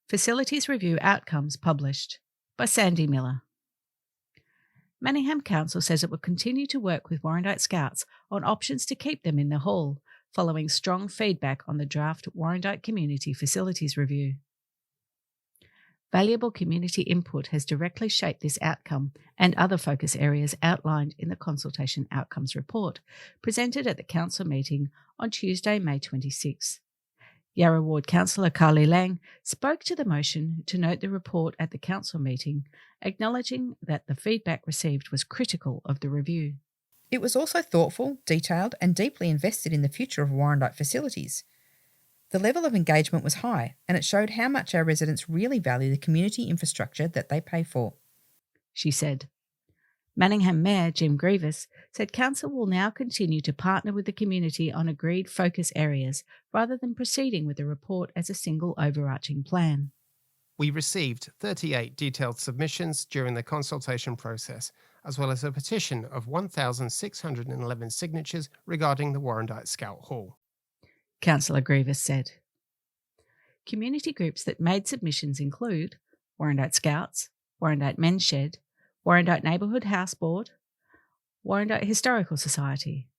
Facilities Review Outcomes published by SANDI Miller. Manningham Council says it will continue to work with Warrandyte Scouts on options to keep them in the hall, following strong feedback on the draft Warrandyte Community Facilities Review. Valuable community input has directly shaped this outcome and other focus areas outlined in the Consultation Outcomes Report, presented at the Council meeting on Tuesday, May 26. Yarra Ward Councillor Carly Lang spoke to the motion to note the report at the Council meeting, acknowledging that the feedback received was critical of the review. It was also thoughtful, detailed and deeply invested in the future of Warrandyte facilities. The level of engagement was high, and it showed how much our residents really value the community infrastructure that they pay for, she said. Manningham Mayor Jim Grievous said Council will now continue to partner with the community on agreed focus areas rather than proceeding with the report as a single overarching plan. We received 38 detailed submissions during the consultation process, as well as a petition of 1,611 signatures regarding the Warrandyte Scout Hall, Councillor Grievous said. Community groups that made submissions include Warrandyte Scouts, Warrandyte Men's Shed, Warrandyte Neighbourhood House Board, Warrandyte Historical Society,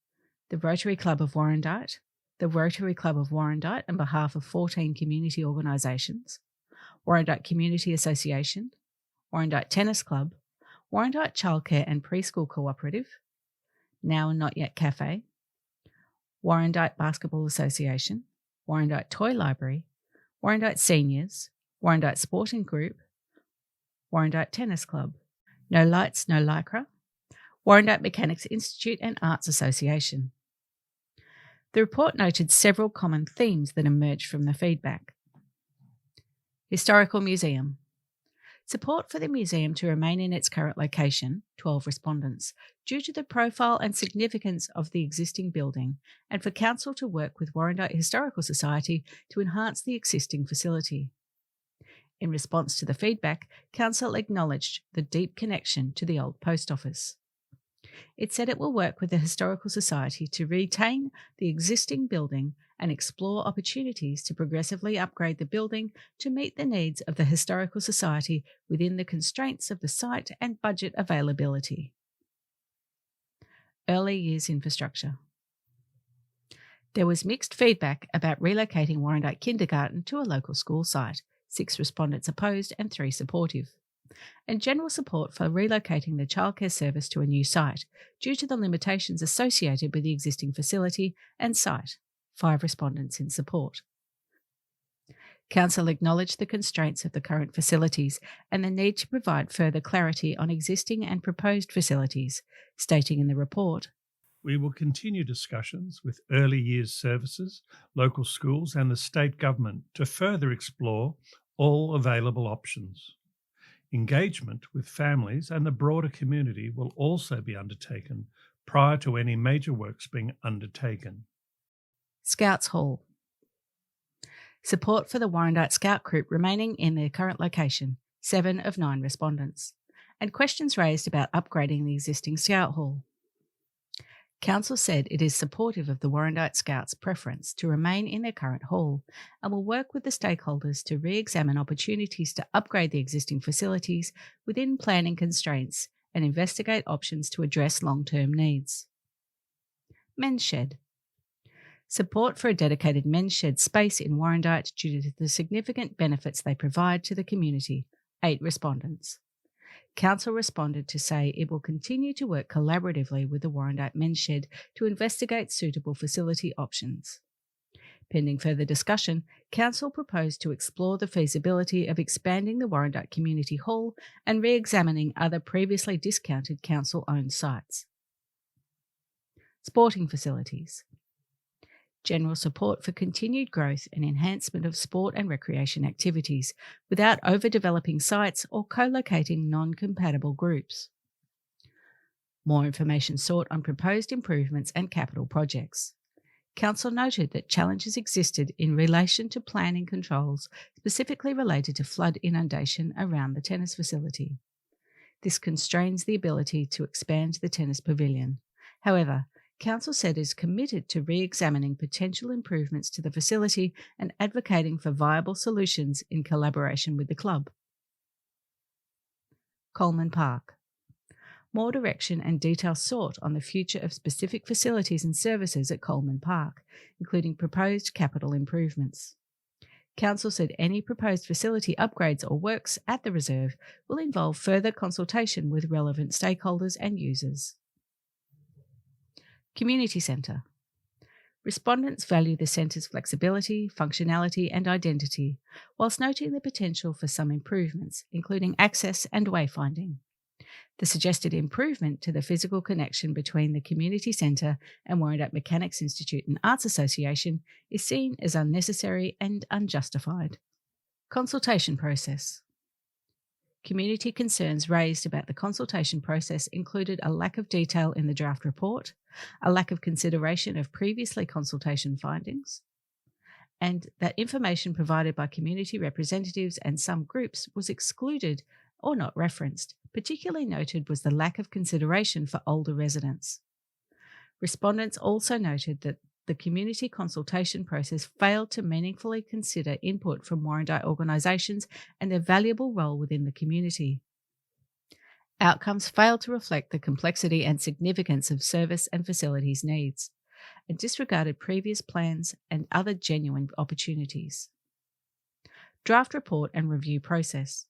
the Rotary Club of Warrandyte, the Rotary Club of Warrandyte on behalf of 14 community organisations, Warrandyte Community Association, Warrandyte Tennis Club, Warrandyte Childcare and Preschool Cooperative, Now and Not Yet Cafe, Warrandyte Basketball Association, Warrandyte Toy Library, Warrandyte Seniors, Warrandyte Sporting Group, Warrandyte Tennis Club, No Lights, No Lycra, Warrandyte Mechanics Institute and Arts Association. The report noted several common themes that emerged from the feedback. Historical Museum. Support for the museum to remain in its current location, 12 respondents, due to the profile and significance of the existing building, and for Council to work with Warrandyte Historical Society to enhance the existing facility. In response to the feedback, Council acknowledged the deep connection to the old post office. It said it will work with the Historical Society to retain the existing building and explore opportunities to progressively upgrade the building to meet the needs of the Historical Society within the constraints of the site and budget availability. Early years infrastructure. There was mixed feedback about relocating Warrandyte Kindergarten to a local school site, 6 respondents opposed and 3 supportive, and general support for relocating the childcare service to a new site due to the limitations associated with the existing facility and site, 5 respondents in support. Council acknowledged the constraints of the current facilities and the need to provide further clarity on existing and proposed facilities, stating in the report, "We will continue discussions with early years services, local schools and the state government to further explore all available options. Engagement with families and the broader community will also be undertaken prior to any major works being undertaken." Scouts Hall. Support for the Warrandyte Scout Group remaining in their current location, 7 of 9 respondents, and questions raised about upgrading the existing Scout Hall. Council said it is supportive of the Warrandyte Scouts' preference to remain in their current hall and will work with the stakeholders to re-examine opportunities to upgrade the existing facilities within planning constraints and investigate options to address long-term needs. Men's Shed. Support for a dedicated men's shed space in Warrandyte due to the significant benefits they provide to the community, 8 respondents. Council responded to say it will continue to work collaboratively with the Warrandyte Men's Shed to investigate suitable facility options. Pending further discussion, Council proposed to explore the feasibility of expanding the Warrandyte Community Hall and re-examining other previously discounted Council-owned sites. Sporting facilities. General support for continued growth and enhancement of sport and recreation activities without overdeveloping sites or co-locating non-compatible groups. More information sought on proposed improvements and capital projects. Council noted that challenges existed in relation to planning controls specifically related to flood inundation around the tennis facility. This constrains the ability to expand the tennis pavilion. However, Council said it is committed to re-examining potential improvements to the facility and advocating for viable solutions in collaboration with the club. Coleman Park. More direction and detail sought on the future of specific facilities and services at Coleman Park, including proposed capital improvements. Council said any proposed facility upgrades or works at the reserve will involve further consultation with relevant stakeholders and users. Community Centre. Respondents value the centre's flexibility, functionality and identity, whilst noting the potential for some improvements, including access and wayfinding. The suggested improvement to the physical connection between the community centre and Warrandyte Mechanics Institute and Arts Association is seen as unnecessary and unjustified. Consultation process. Community concerns raised about the consultation process included a lack of detail in the draft report, a lack of consideration of previously consultation findings, and that information provided by community representatives and some groups was excluded or not referenced. Particularly noted was the lack of consideration for older residents. Respondents also noted that the community consultation process failed to meaningfully consider input from Warrandyte organisations and their valuable role within the community. Outcomes failed to reflect the complexity and significance of service and facilities needs, and disregarded previous plans and other genuine opportunities. Draft report and review process.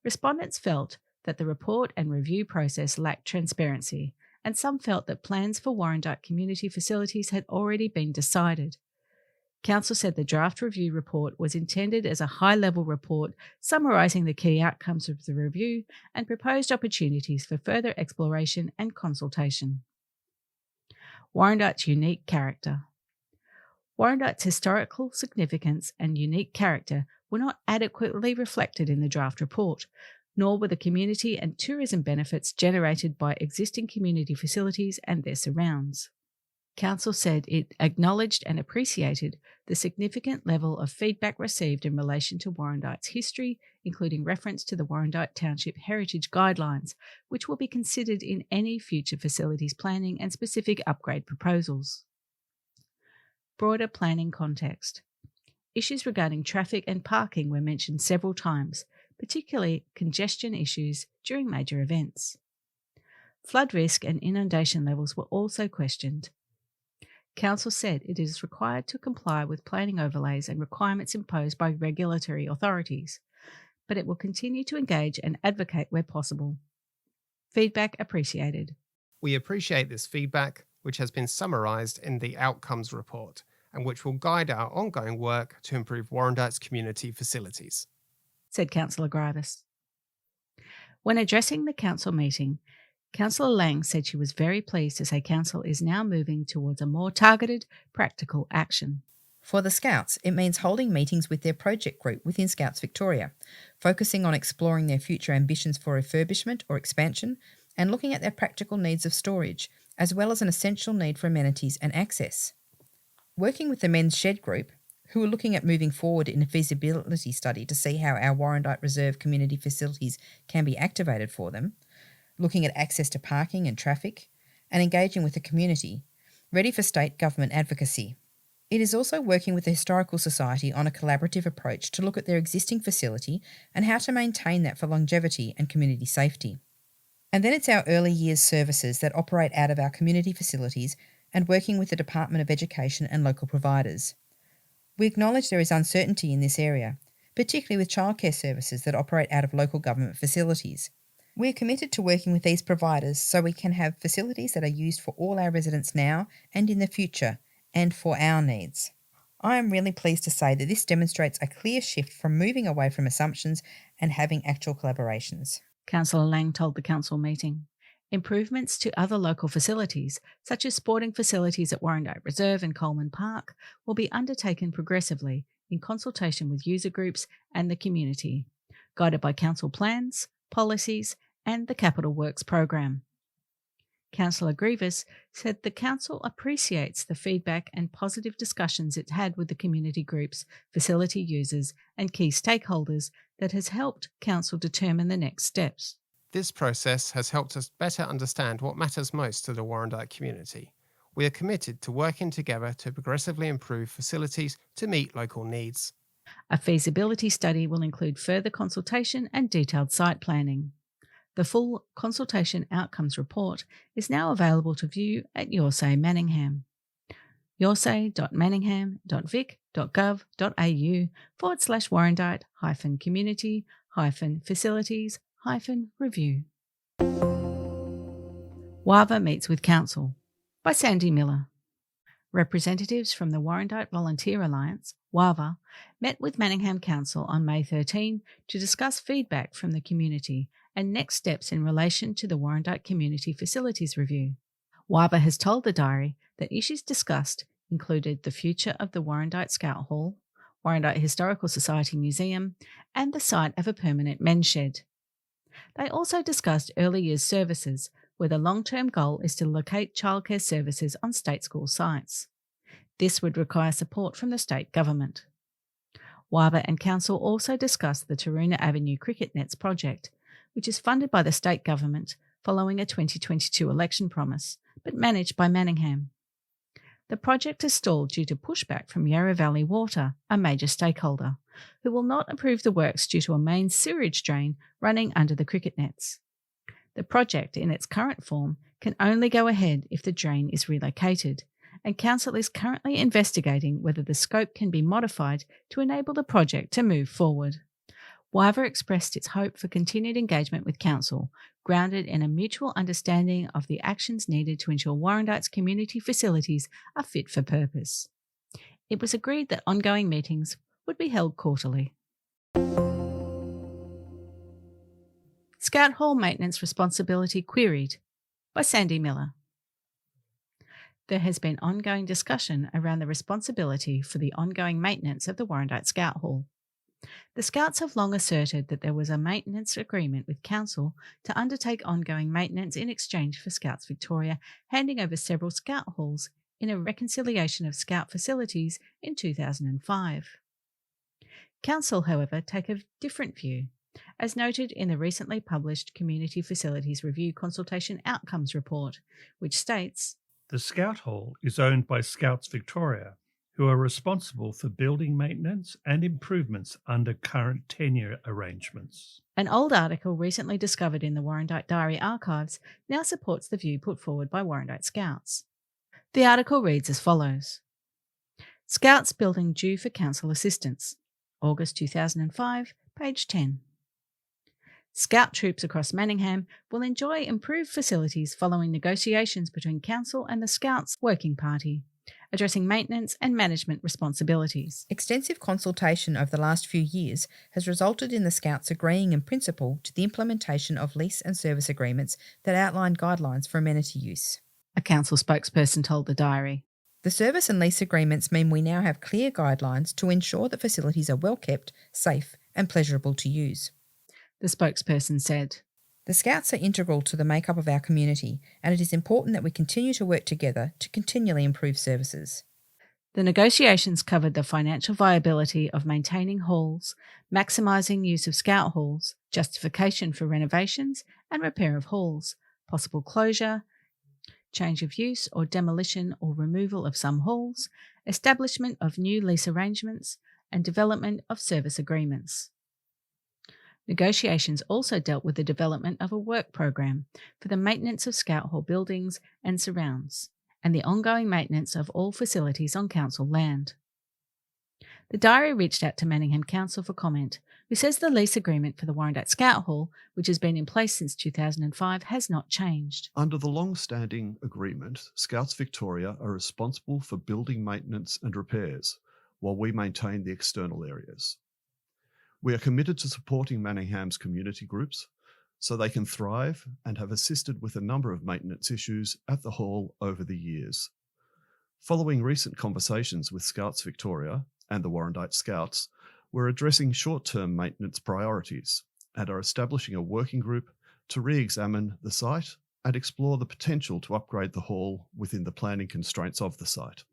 Respondents felt that the report and review process lacked transparency, and some felt that plans for Warrandyte community facilities had already been decided. Council said the draft review report was intended as a high-level report summarising the key outcomes of the review and proposed opportunities for further exploration and consultation. Warrandyte's unique character. Warrandyte's historical significance and unique character were not adequately reflected in the draft report, nor were the community and tourism benefits generated by existing community facilities and their surrounds. Council said it acknowledged and appreciated the significant level of feedback received in relation to Warrandyte's history, including reference to the Warrandyte Township Heritage Guidelines, which will be considered in any future facilities planning and specific upgrade proposals. Broader planning context. Issues regarding traffic and parking were mentioned several times, particularly congestion issues during major events. Flood risk and inundation levels were also questioned. Council said it is required to comply with planning overlays and requirements imposed by regulatory authorities, but it will continue to engage and advocate where possible. Feedback appreciated. We appreciate this feedback, which has been summarised in the Outcomes Report, and which will guide our ongoing work to improve Warrandyte's community facilities, said Councillor Grivis. When addressing the council meeting, Councillor Lang said she was very pleased to say Council is now moving towards a more targeted, practical action. For the Scouts, it means holding meetings with their project group within Scouts Victoria, focusing on exploring their future ambitions for refurbishment or expansion and looking at their practical needs of storage, as well as an essential need for amenities and access. Working with the Men's Shed group, who are looking at moving forward in a feasibility study to see how our Warrandyte Reserve community facilities can be activated for them, looking at access to parking and traffic, and engaging with the community, ready for state government advocacy. It is also working with the Historical Society on a collaborative approach to look at their existing facility and how to maintain that for longevity and community safety. And then it's our early years services that operate out of our community facilities and working with the Department of Education and local providers. We acknowledge there is uncertainty in this area, particularly with childcare services that operate out of local government facilities. We are committed to working with these providers so we can have facilities that are used for all our residents now and in the future, and for our needs. I am really pleased to say that this demonstrates a clear shift from moving away from assumptions and having actual collaborations. Councillor Lang told the council meeting. Improvements to other local facilities, such as sporting facilities at Warrandyte Reserve and Coleman Park, will be undertaken progressively in consultation with user groups and the community, guided by council plans, policies, and the Capital Works program. Councillor Grievous said the council appreciates the feedback and positive discussions it had with the community groups, facility users, and key stakeholders that has helped council determine the next steps. This process has helped us better understand what matters most to the Warrandyte community. We are committed to working together to progressively improve facilities to meet local needs. A feasibility study will include further consultation and detailed site planning. The full consultation outcomes report is now available to view at Your Say Manningham. yoursay.manningham.vic.gov.au/warrandyte-facilities-review. WAVA meets with Council by SANDI Miller. Representatives from the Warrandyte Volunteer Alliance, WAVA, met with Manningham Council on May 13 to discuss feedback from the community and next steps in relation to the Warrandyte Community Facilities Review. WAVA has told the diary that issues discussed included the future of the Warrandyte Scout Hall, Warrandyte Historical Society Museum, and the site of a permanent men's shed. They also discussed early years services, where the long-term goal is to locate childcare services on state school sites. This would require support from the state government. WAVA and Council also discussed the Taroona Avenue Cricket Nets project, which is funded by the state government following a 2022 election promise, but managed by Manningham. The project is stalled due to pushback from Yarra Valley Water, a major stakeholder, who will not approve the works due to a main sewerage drain running under the cricket nets. The project, in its current form, can only go ahead if the drain is relocated, and Council is currently investigating whether the scope can be modified to enable the project to move forward. WAVA expressed its hope for continued engagement with Council, grounded in a mutual understanding of the actions needed to ensure Warrandyte's community facilities are fit for purpose. It was agreed that ongoing meetings would be held quarterly. Scout Hall Maintenance Responsibility Queried by SANDI Miller. There has been ongoing discussion around the responsibility for the ongoing maintenance of the Warrandyte Scout Hall. The Scouts have long asserted that there was a maintenance agreement with Council to undertake ongoing maintenance in exchange for Scouts Victoria handing over several Scout halls in a reconciliation of Scout facilities in 2005. Council, however, take a different view, as noted in the recently published Community Facilities Review Consultation Outcomes Report, which states, The Scout Hall is owned by Scouts Victoria, who are responsible for building maintenance and improvements under current tenure arrangements. An old article recently discovered in the Warrandyte Diary archives now supports the view put forward by Warrandyte Scouts. The article reads as follows. Scouts building due for Council assistance. August 2005, page 10. Scout troops across Manningham will enjoy improved facilities following negotiations between Council and the Scouts Working Party, addressing maintenance and management responsibilities. Extensive consultation over the last few years has resulted in the Scouts agreeing in principle to the implementation of lease and service agreements that outline guidelines for amenity use. A Council spokesperson told the diary. The service and lease agreements mean we now have clear guidelines to ensure that facilities are well kept, safe and pleasurable to use. The spokesperson said, The Scouts are integral to the makeup of our community, and it is important that we continue to work together to continually improve services. The negotiations covered the financial viability of maintaining halls, maximising use of Scout halls, justification for renovations and repair of halls, possible closure, change of use or demolition or removal of some halls, establishment of new lease arrangements, and development of service agreements. Negotiations also dealt with the development of a work program for the maintenance of Scout Hall buildings and surrounds, and the ongoing maintenance of all facilities on Council land. The diary reached out to Manningham Council for comment, who says the lease agreement for the Warrandyte Scout Hall, which has been in place since 2005, has not changed. Under the long-standing agreement, Scouts Victoria are responsible for building maintenance and repairs, while we maintain the external areas. We are committed to supporting Manningham's community groups so they can thrive and have assisted with a number of maintenance issues at the hall over the years. Following recent conversations with Scouts Victoria and the Warrandyte Scouts, we're addressing short-term maintenance priorities and are establishing a working group to re-examine the site and explore the potential to upgrade the hall within the planning constraints of the site.